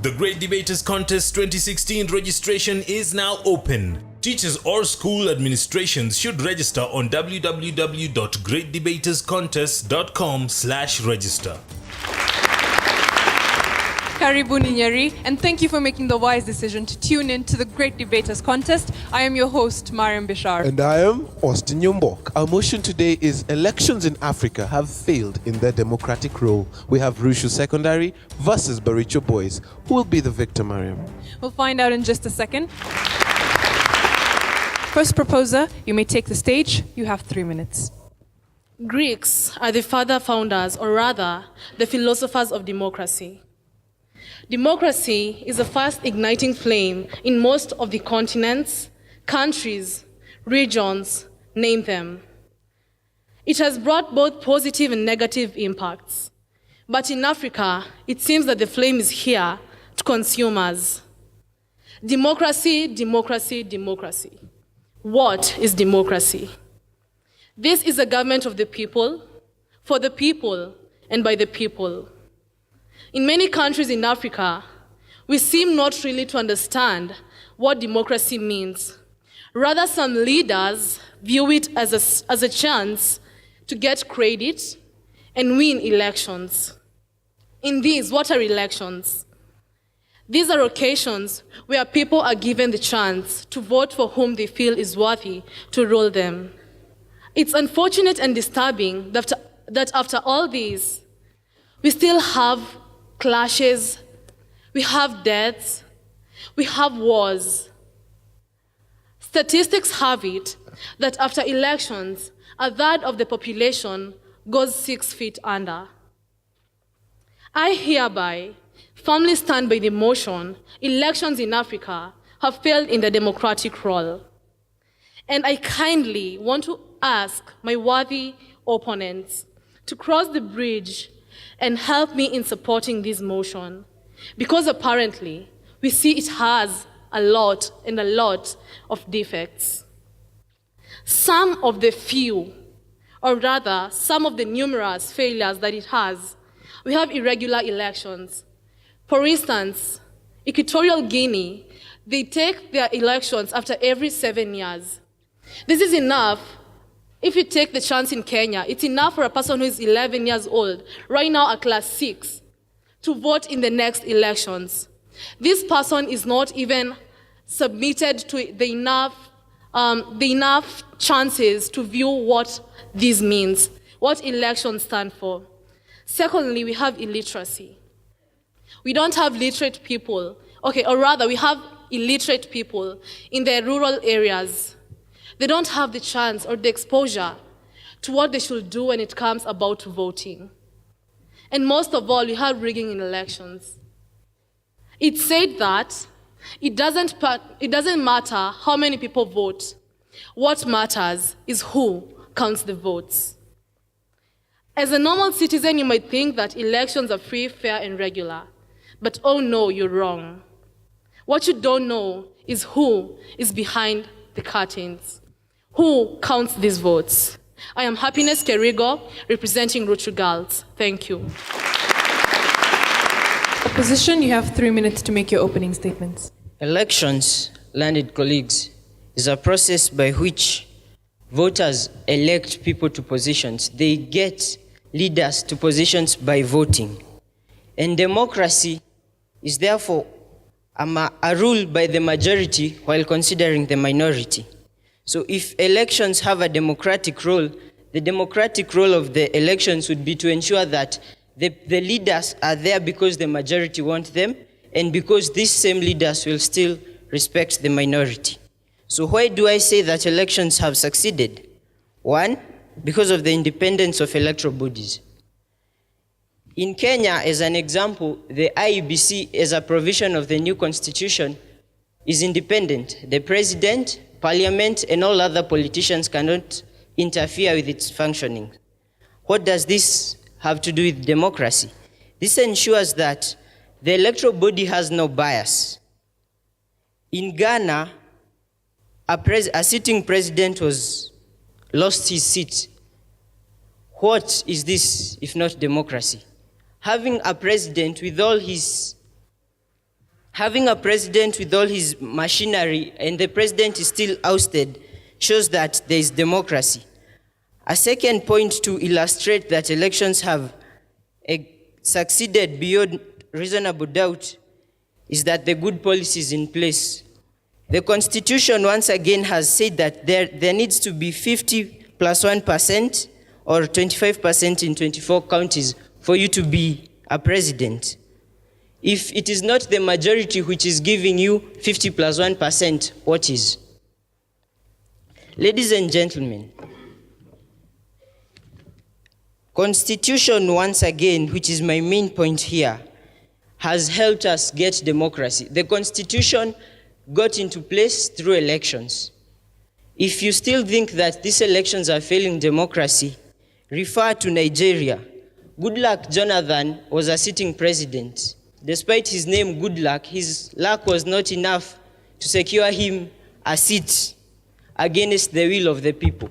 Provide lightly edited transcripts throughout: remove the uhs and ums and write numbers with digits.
The Great Debaters Contest 2016 registration is now open. Teachers or school administrations should register on www.greatdebaterscontest.com/register. Karibuni Nyeri, and thank you for making the wise decision to tune in to the Great Debaters Contest. I am your host, Mariam Bishar. And I am Austin Yumbok. Our motion today is elections in Africa have failed in their democratic role. We have Ruchu Secondary versus Baricho Boys. Who will be the victor, Mariam? We'll find out in just a second. First proposer, you may take the stage. You have 3 minutes. Greeks are the founders, or rather, the philosophers of democracy. Democracy is the first igniting flame in most of the continents, countries, regions, name them. It has brought both positive and negative impacts. But in Africa, it seems that the flame is here to consume us. Democracy, democracy, democracy. What is democracy? This is a government of the people, for the people, and by the people. In many countries in Africa, we seem not really to understand what democracy means. Rather, some leaders view it as a chance to get credit and win elections. In these, what are elections? These are occasions where people are given the chance to vote for whom they feel is worthy to rule them. It's unfortunate and disturbing that after all these, we still have clashes, we have deaths, we have wars. Statistics have it that after elections, a third of the population goes 6 feet under. I hereby firmly stand by the motion, elections in Africa have failed in the democratic role. And I kindly want to ask my worthy opponents to cross the bridge and help me in supporting this motion, because apparently we see it has a lot of defects. Some of the few, or rather some of the numerous failures that it has, we have irregular elections. For instance, Equatorial Guinea, they take their elections after every 7 years. This is enough. If you take the chance in Kenya, it's enough for a person who is 11 years old, right now at class 6, to vote in the next elections. This person is not even submitted to the enough chances to view what this means, what elections stand for. Secondly, we have illiteracy. We don't have literate people, or rather, we have illiterate people in the rural areas. They don't have the chance or the exposure to what they should do when it comes about voting. And most of all, we have rigging in elections. It's said that it doesn't matter how many people vote. What matters is who counts the votes. As a normal citizen, you might think that elections are free, fair, and regular. But oh no, you're wrong. What you don't know is who is behind the curtains. Who counts these votes? I am Happiness Kerigo, representing Ruchu Girls. Thank you. Opposition, you have 3 minutes to make your opening statements. Elections, learned colleagues, is a process by which voters elect people to positions. They get leaders to positions by voting. And democracy is therefore a rule by the majority while considering the minority. So if elections have a democratic role, the democratic role of the elections would be to ensure that the leaders are there because the majority want them, and because these same leaders will still respect the minority. So why do I say that elections have succeeded? One, because of the independence of electoral bodies. In Kenya, as an example, the IEBC, as a provision of the new constitution, is independent. The president, parliament, and all other politicians cannot interfere with its functioning. What does this have to do with democracy? This ensures that the electoral body has no bias. In Ghana, a sitting president lost his seat. What is this if not democracy? Having a president with all his Having a president with all his machinery and the president is still ousted shows that there is democracy. A second point to illustrate that elections have succeeded beyond reasonable doubt is that the good policies in place. The Constitution once again has said that there needs to be 50 plus 1% or 25% in 24 counties for you to be a president. If it is not the majority which is giving you 50 plus 1%, what is? Ladies and gentlemen, Constitution once again, which is my main point here, has helped us get democracy. The Constitution got into place through elections. If you still think that these elections are failing democracy, refer to Nigeria. Goodluck Jonathan was a sitting president. Despite his name Goodluck, his luck was not enough to secure him a seat against the will of the people.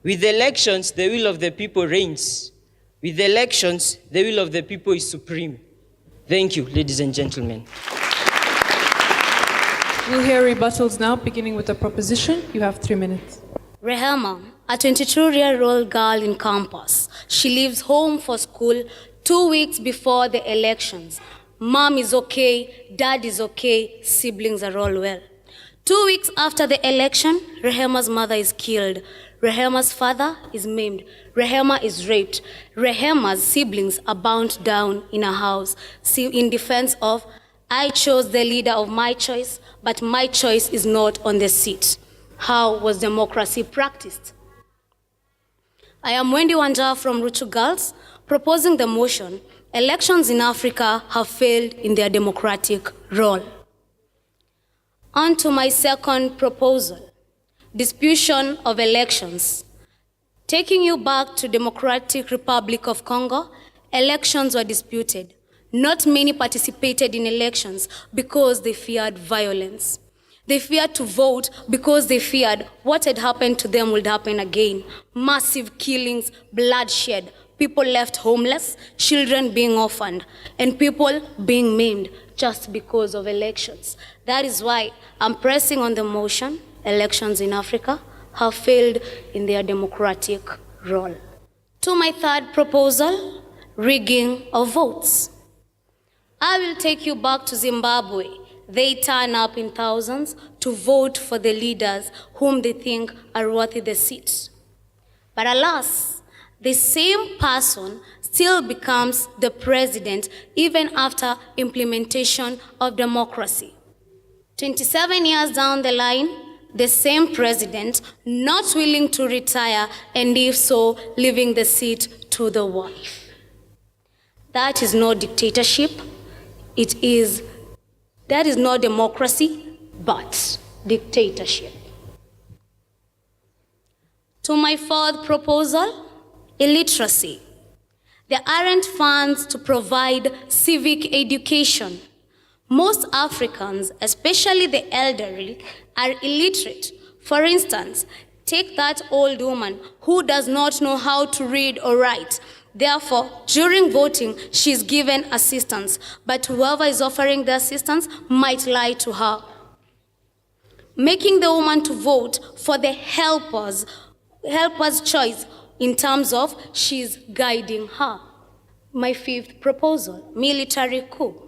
With elections, the will of the people reigns. With elections, the will of the people is supreme. Thank you, ladies and gentlemen. We'll hear rebuttals now, beginning with the proposition. You have 3 minutes. Rehema, a 22-year-old girl in campus. She leaves home for school 2 weeks before the elections. Mom is okay, dad is okay, siblings are all well. 2 weeks after the election, Rehema's mother is killed. Rehema's father is maimed. Rehema is raped. Rehema's siblings are bound down in a house in defense of, I chose the leader of my choice, but my choice is not on the seat. How was democracy practiced? I am Wendy Wanja from Ruchu Girls, proposing the motion, elections in Africa have failed in their democratic role. On to my second proposal, disputation of elections. Taking you back to Democratic Republic of Congo, elections were disputed. Not many participated in elections because they feared violence. They feared to vote because they feared what had happened to them would happen again. Massive killings, bloodshed, people left homeless, children being orphaned, and people being maimed just because of elections. That is why I'm pressing on the motion, elections in Africa have failed in their democratic role. To my third proposal, rigging of votes. I will take you back to Zimbabwe. They turn up in thousands to vote for the leaders whom they think are worthy the seat. But alas, the same person still becomes the president even after implementation of democracy. 27 years down the line, the same president not willing to retire, and if so, leaving the seat to the wife. That is not dictatorship. That is not democracy, but dictatorship. To my fourth proposal, illiteracy. There aren't funds to provide civic education. Most Africans, especially the elderly, are illiterate. For instance, take that old woman who does not know how to read or write. Therefore, during voting, she is given assistance, but whoever is offering the assistance might lie to her, making the woman to vote for the helper's choice in terms of she's guiding her. My fifth proposal, military coup.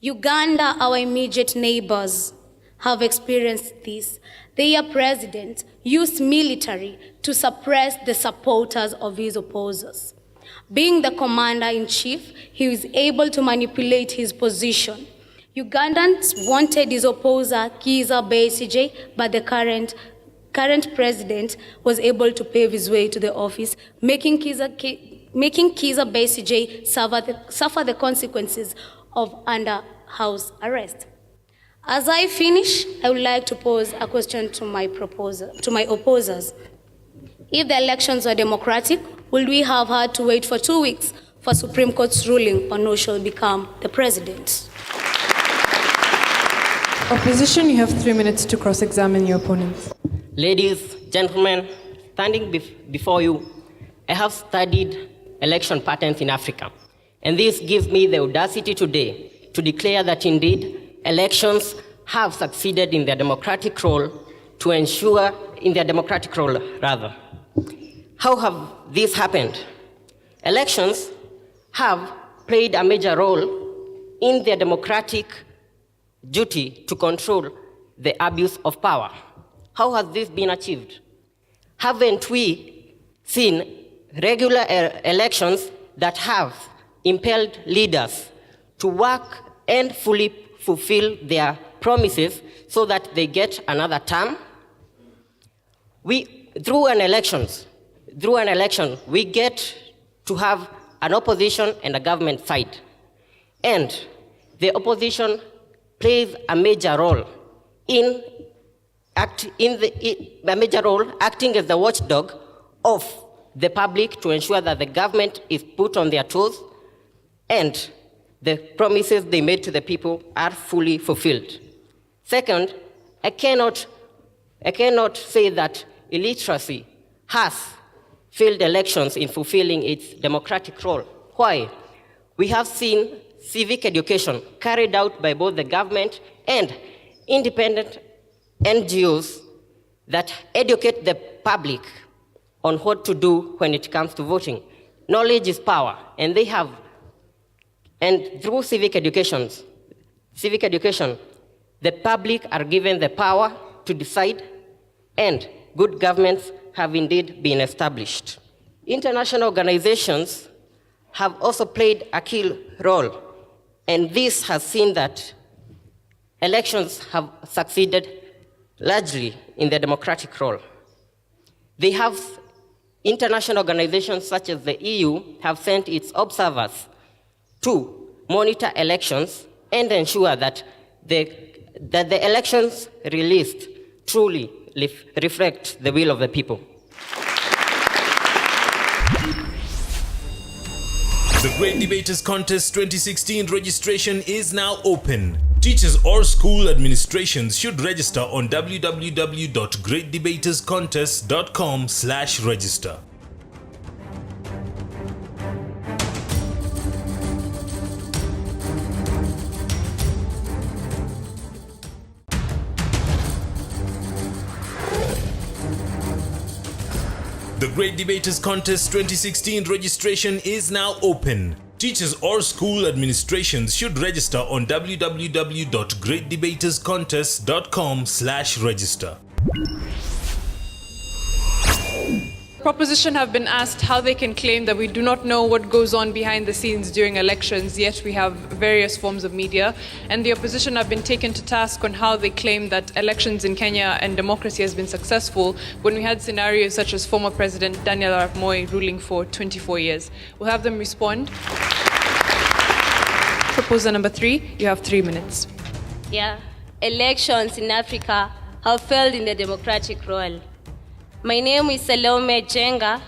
Uganda, our immediate neighbors, have experienced this. Their president used military to suppress the supporters of his opposers. Being the commander-in-chief, he was able to manipulate his position. Ugandans wanted his opposer, Kizza Besigye, but the current president was able to pave his way to the office, making Kizza Besigye suffer the consequences of under-house arrest. As I finish, I would like to pose a question to my opposers. If the elections were democratic, would we have had to wait for 2 weeks for Supreme Court's ruling on who shall become the president? Opposition, you have 3 minutes to cross-examine your opponents. Ladies, gentlemen, standing before you, I have studied election patterns in Africa, and this gives me the audacity today to declare that indeed elections have succeeded in their democratic role to ensure, in their democratic role rather. How have this happened? Elections have played a major role in their democratic duty to control the abuse of power. How has this been achieved? Haven't we seen regular elections that have impelled leaders to work and fully fulfill their promises so that they get another term? Through an election, we get to have an opposition and a government side. And the opposition plays a major role acting as the watchdog of the public to ensure that the government is put on their toes and the promises they made to the people are fully fulfilled. Second, I cannot say that illiteracy has failed elections in fulfilling its democratic role. Why? We have seen civic education carried out by both the government and independent NGOs that educate the public on what to do when it comes to voting. Knowledge is power, and through civic education, the public are given the power to decide, and good governments have indeed been established. International organizations have also played a key role, and this has seen that elections have succeeded largely in their democratic role. They have international organizations such as the EU have sent its observers to monitor elections and ensure that the elections released truly reflect the will of the people. The Great Debaters Contest 2016 registration is now open. Teachers or school administrations should register on www.greatdebaterscontest.com/register. The Great Debaters Contest 2016 registration is now open. Teachers or school administrations should register on www.greatdebaterscontest.com/register. Proposition have been asked how they can claim that we do not know what goes on behind the scenes during elections, yet we have various forms of media. And the opposition have been taken to task on how they claim that elections in Kenya and democracy has been successful when we had scenarios such as former President Daniel Arap Moi ruling for 24 years. We'll have them respond. Proposer number 3, you have 3 minutes. Yeah, elections in Africa have failed in the democratic role. My name is Salome Jenga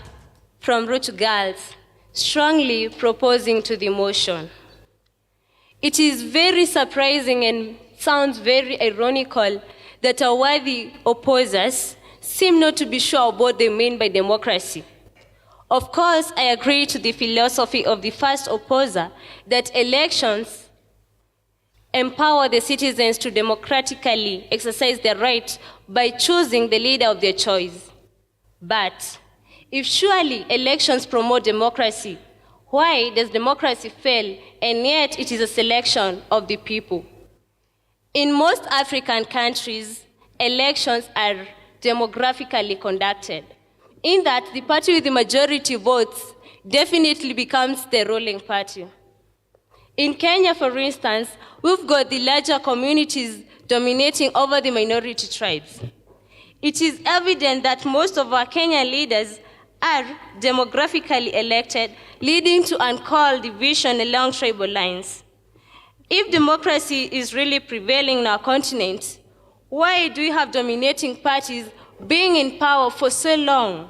from Ruchu Girls, strongly proposing to the motion. It is very surprising and sounds very ironical that our worthy opposers seem not to be sure of what they mean by democracy. Of course, I agree to the philosophy of the first opposer that elections empower the citizens to democratically exercise their right by choosing the leader of their choice. But if surely elections promote democracy, why does democracy fail and yet it is a selection of the people? In most African countries, elections are demographically conducted, in that the party with the majority votes definitely becomes the ruling party. In Kenya, for instance, we've got the larger communities dominating over the minority tribes. It is evident that most of our Kenyan leaders are demographically elected, leading to uncalled division along tribal lines. If democracy is really prevailing in our continent, why do we have dominating parties being in power for so long?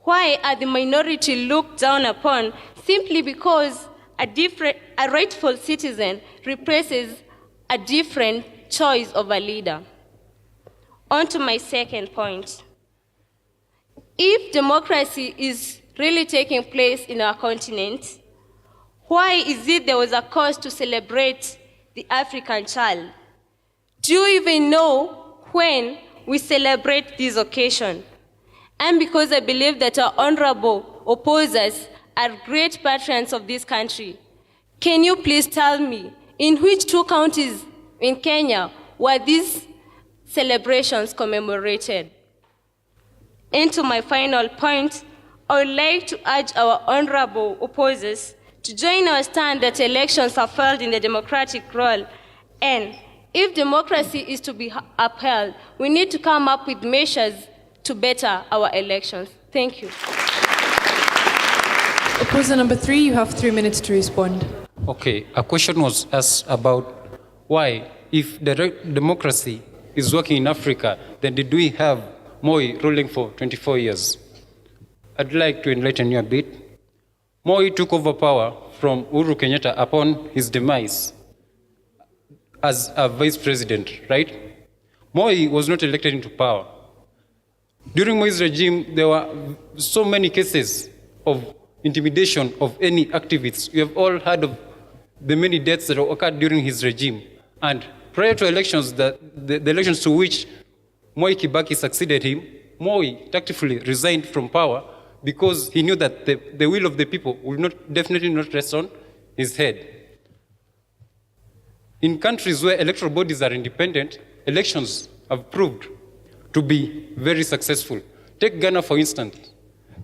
Why are the minority looked down upon simply because a rightful citizen represents a different choice of a leader? On to my second point. If democracy is really taking place in our continent, Why is it there was a cause to celebrate the African child? Do you even know when we celebrate this occasion? And because I believe that our honorable opposers are great patrons of this country, can you please tell me in which 2 counties in Kenya were these celebrations commemorated? And to my final point, I would like to urge our honorable opposers to join our stand that elections are held in the democratic role. And if democracy is to be upheld, we need to come up with measures to better our elections. Thank you. Opposer number 3, you have 3 minutes to respond. Okay, a question was asked about why, if democracy is working in Africa, then did we have Moi ruling for 24 years? I'd like to enlighten you a bit. Moi took over power from Uhuru Kenyatta upon his demise as a vice president, right? Moi was not elected into power. During Moi's regime, there were so many cases of intimidation of any activists. You have all heard of the many deaths that occurred during his regime. And prior to elections, the elections to which Moi Kibaki succeeded him, Moi tactfully resigned from power because he knew that the will of the people would definitely not rest on his head. In countries where electoral bodies are independent, elections have proved to be very successful. Take Ghana, for instance.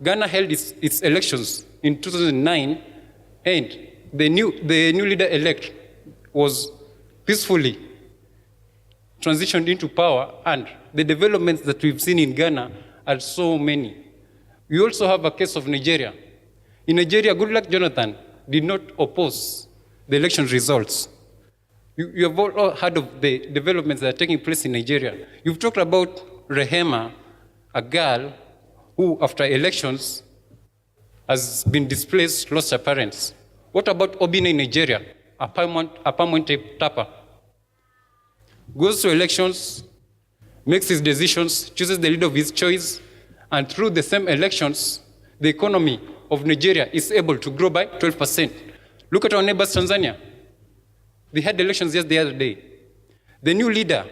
Ghana held its elections in 2009, and the new leader-elect was peacefully transitioned into power, and the developments that we've seen in Ghana are so many. We also have a case of Nigeria. In Nigeria, Goodluck Jonathan did not oppose the election results. You have all heard of the developments that are taking place in Nigeria. You've talked about Rehema, a girl who, after elections, has been displaced, lost her parents. What about Obina in Nigeria, a permanent tapper? Goes to elections, makes his decisions, chooses the leader of his choice, and through the same elections, the economy of Nigeria is able to grow by 12%. Look at our neighbors, Tanzania. They had elections just the other day. The new leader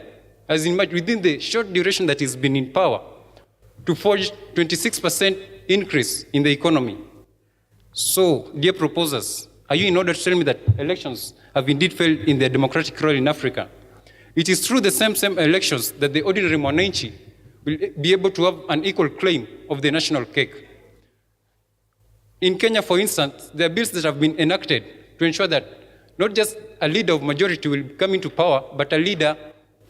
has emerged within the short duration that he's been in power to forge 26% increase in the economy. So, dear proposers, are you in order to tell me that elections have indeed failed in their democratic role in Africa? It is through the same elections that the ordinary Mwananchi will be able to have an equal claim of the national cake. In Kenya, for instance, there are bills that have been enacted to ensure that not just a leader of majority will come into power, but a leader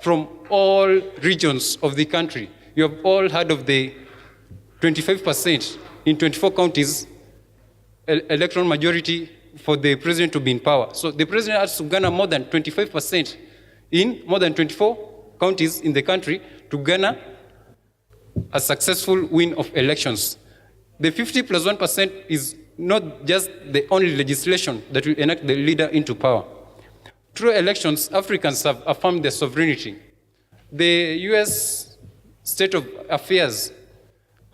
from all regions of the country. You have all heard of the 25% in 24 counties electoral majority for the president to be in power. So the president has to garner more than 25% in more than 24 counties in the country to garner a successful win of elections. The 50 plus 1% is not just the only legislation that will enact the leader into power. Through elections, Africans have affirmed their sovereignty. The US State of Affairs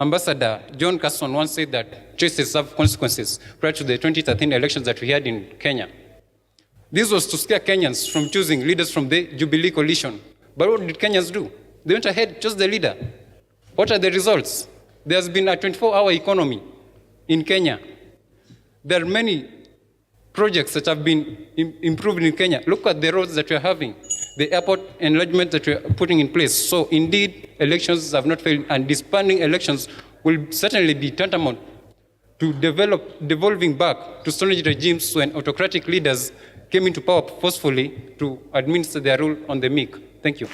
Ambassador John Carson once said that choices have consequences prior to the 2013 elections that we had in Kenya. This was to scare Kenyans from choosing leaders from the Jubilee coalition. But what did Kenyans do? They went ahead, chose the leader. What are the results? There has been a 24-hour economy in Kenya. There are many projects that have been improved in Kenya. Look at the roads that we are having, the airport enlargement that we are putting in place. So indeed, elections have not failed, and disbanding elections will certainly be tantamount to devolving back to Stone Age regimes when autocratic leaders came into power forcefully to administer their rule on the meek. Thank you.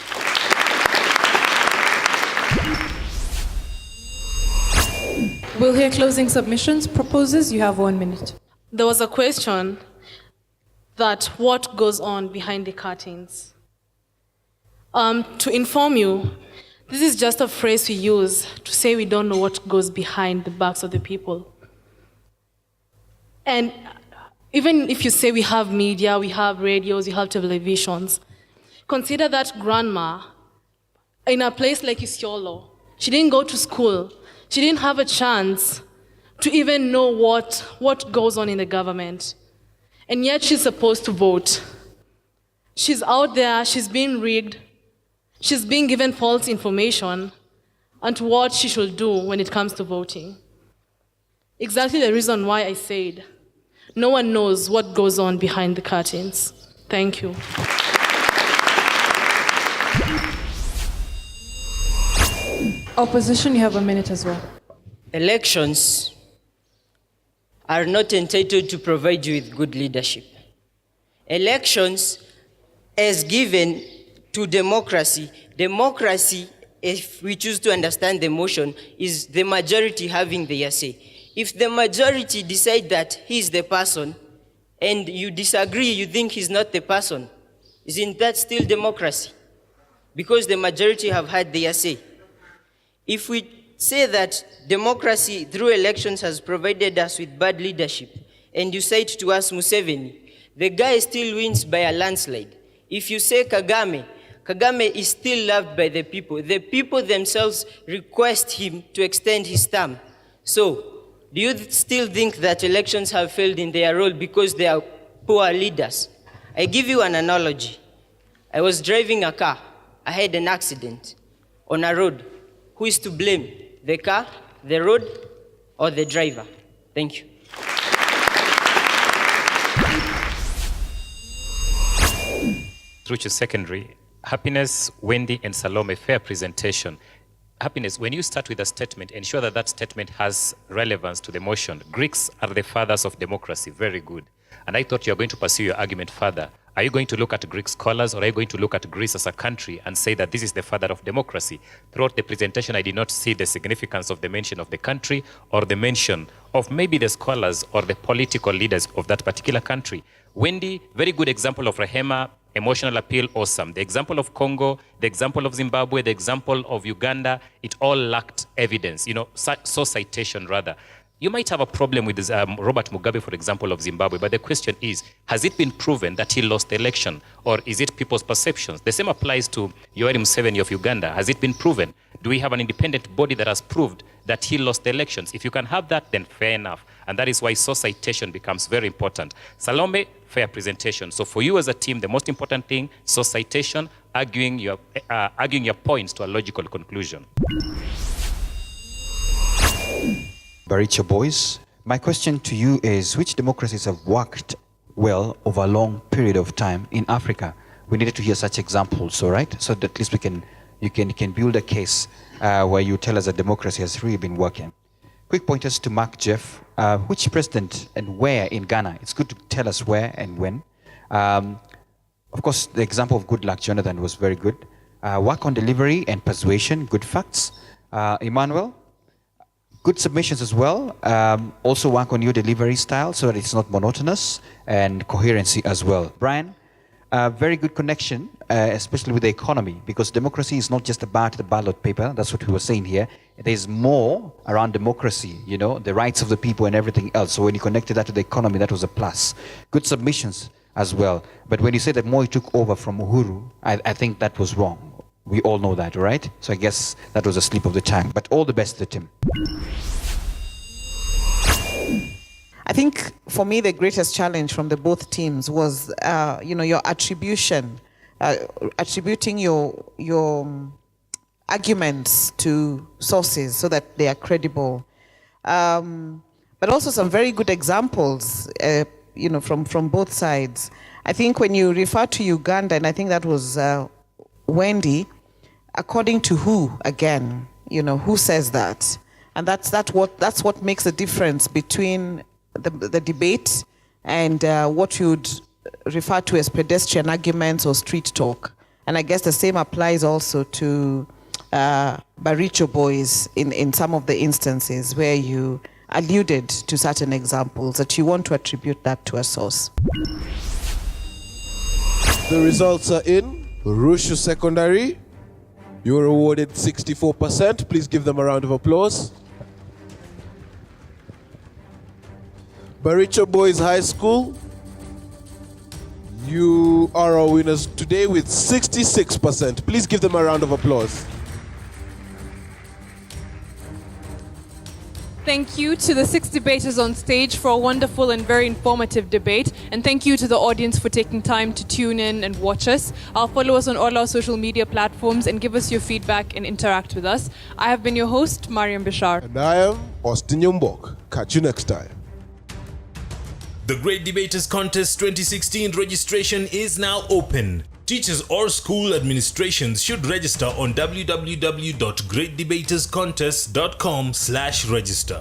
We'll hear closing submissions. Proposers, you have 1 minute. There was a question that what goes on behind the curtains. To inform you, this is just a phrase we use to say we don't know what goes behind the backs of the people. And even if you say we have media, we have radios, we have televisions, consider that grandma in a place like Isiolo. She didn't go to school. She didn't have a chance to even know what goes on in the government. And yet she's supposed to vote. She's out there, she's being rigged, she's being given false information on what she should do when it comes to voting. Exactly the reason why I said no one knows what goes on behind the curtains. Thank you. Opposition, you have a minute as well. Elections are not entitled to provide you with good leadership. Elections, as given to democracy, if we choose to understand the motion, is the majority having their say. If the majority decide that he's the person, and you disagree, you think he's not the person, isn't that still democracy? Because the majority have had their say. If we say that democracy through elections has provided us with bad leadership, and you say to us Museveni, the guy still wins by a landslide. If you say Kagame is still loved by the people. The people themselves request him to extend his term. So, do you still think that elections have failed in their role because they are poor leaders? I give you an analogy. I was driving a car. I had an accident on a road. Who is to blame? The car, the road, or the driver? Thank you. Ruchu Secondary, Happiness, Wendy, and Salome, fair presentation. Happiness, when you start with a statement, ensure that that statement has relevance to the motion. Greeks are the fathers of democracy. Very good. And I thought you were going to pursue your argument further. Are you going to look at Greek scholars, or are you going to look at Greece as a country and say that this is the father of democracy? Throughout the presentation, I did not see the significance of the mention of the country or the mention of maybe the scholars or the political leaders of that particular country. Wendy, very good example of Rehema, emotional appeal, awesome. The example of Congo, the example of Zimbabwe, the example of Uganda, it all lacked evidence, so citation rather. You might have a problem with Robert Mugabe, for example, of Zimbabwe, but the question is, has it been proven that he lost the election, or is it people's perceptions? The same applies to Yoweri Museveni of Uganda. Has it been proven? Do we have an independent body that has proved that he lost the elections? If you can have that, then fair enough. And that is why source citation becomes very important. Salome, fair presentation. So for you as a team, the most important thing, source citation, arguing your points to a logical conclusion. Baricho boys, my question to you is, which democracies have worked well over a long period of time in Africa? We needed to hear such examples, all right? So that at least you can build a case where you tell us that democracy has really been working. Quick pointers to Mark, Jeff. Which president and where in Ghana? It's good to tell us where and when. Of course, the example of Goodluck Jonathan was very good. Work on delivery and persuasion, good facts. Emmanuel, good submissions as well. Also work on your delivery style so that it's not monotonous, and coherency as well. Brian, very good connection, especially with the economy, because democracy is not just about the ballot paper. That's what we were saying here. There's more around democracy, the rights of the people and everything else. So when you connected that to the economy, that was a plus. Good submissions as well. But when you say that Moi took over from Uhuru, I think that was wrong. We all know that, right? So I guess that was a slip of the tongue. But all the best to the team. I think for me the greatest challenge from the both teams was, your attribution, attributing your arguments to sources so that they are credible. But also some very good examples, from both sides. I think when you refer to Uganda, and I think that was Wendy, according to who again? Who says that? And that's what makes the difference between the debate and what you'd refer to as pedestrian arguments or street talk. And I guess the same applies also to Baricho boys in some of the instances where you alluded to certain examples that you want to attribute that to a source. The results are in. Ruchu Secondary, you were awarded 64%. Please give them a round of applause. Baricho Boys High School, you are our winners today with 66%. Please give them a round of applause. Thank you to the 6 debaters on stage for a wonderful and very informative debate. And thank you to the audience for taking time to tune in and watch us. Follow us on all our social media platforms and give us your feedback and interact with us. I have been your host, Mariam Bishar. And I am Austin Yumbok. Catch you next time. The Great Debaters Contest 2016 registration is now open. Teachers or school administrations should register on www.greatdebaterscontest.com/register.